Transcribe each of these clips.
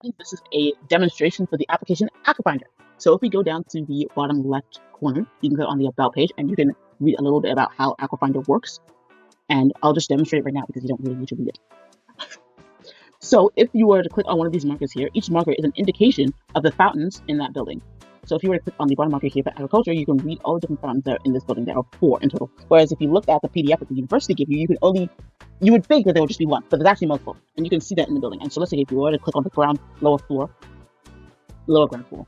This is a demonstration for the application AQUAFinder. So if we go down to the bottom left corner, you can click on the About page and you can read a little bit about how AQUAFinder works. And I'll just demonstrate it right now because you don't really need to read it. So if you were to click on one of these markers here, each marker is an indication of the fountains in that building. So if you were to click on the bottom marker here for agriculture, you can read all the different fountains that are in this building. There are 4 in total. Whereas if you looked at the PDF that the university gave you, you would think that there would just be 1, but there's actually multiple, and you can see that in the building. And so let's say if you were to click on the lower ground floor,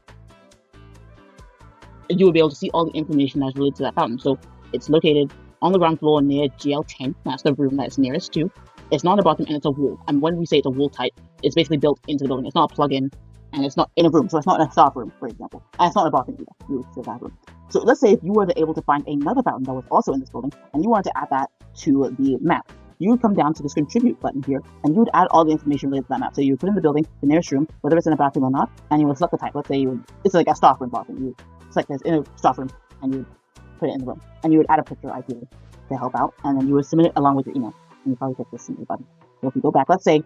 you would be able to see all the information that's related to that fountain. So it's located on the ground floor near GL10. That's the room that's nearest to. It's not on the bottom, and it's a wall. And when we say it's a wall type, it's basically built into the building. It's not a plug-in, and it's not in a room. So it's not in a staff room, for example. And it's not in a bathroom either. We would say that room. So let's say if you were able to find another fountain that was also in this building, and you wanted to add that to the map, you would come down to this contribute button here, and you would add all the information related to that map. So you would put in the building, the nearest room, whether it's in a bathroom or not, and you would select the type. Let's say it's like a staff room bathroom. You would select this in a staff room, and you would put it in the room. And you would add a picture, ideally, to help out, and then you would submit it along with your email. And you probably click this submit button. So if we go back, let's say,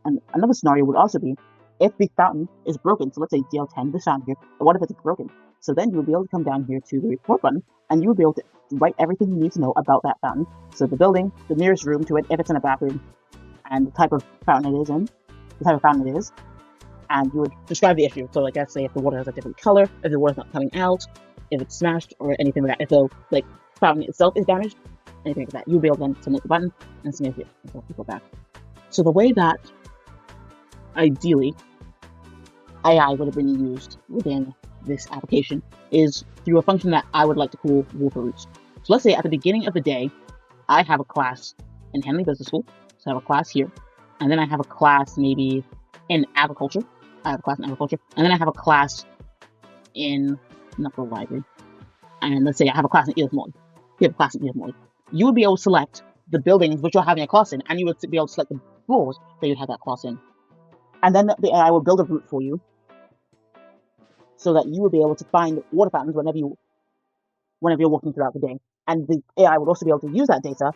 and another scenario would also be if the fountain is broken. So let's say DL10, this fountain here, but what if it's broken? So then you would be able to come down here to the report button, and you would be able to write everything you need to know about that fountain. So the building, the nearest room to it, if it's in a bathroom, and the type of fountain it is in, and you would describe the issue. So like, let's say if the water has a different color, if the water's not coming out, if it's smashed, or anything like that. If the fountain itself is damaged, anything like that, you'll be able to then submit the button and submit it. So go back. So the way that ideally AI would have been used within this application is through a function that I would like to call water routes. So let's say at the beginning of the day, I have a class in Henley Business School. So I have a class here, and then I have a class maybe in agriculture. I have a class in agriculture, and then I have a class in Knuckle Library. And let's say I have a class in Edith Morley. You have a class in Edith Morley. You would be able to select the buildings which you're having a class in, and you would be able to select the floors that you'd have that class in. And then the AI will build a route for you so that you will be able to find water fountains whenever you're walking throughout the day. And the AI would also be able to use that data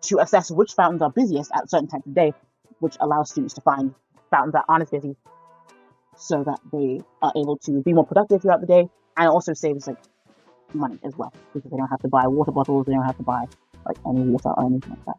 to assess which fountains are busiest at certain times of day, which allows students to find fountains that aren't as busy so that they are able to be more productive throughout the day, and it also saves money as well, because they don't have to buy water bottles, they don't have to buy any water or anything like that.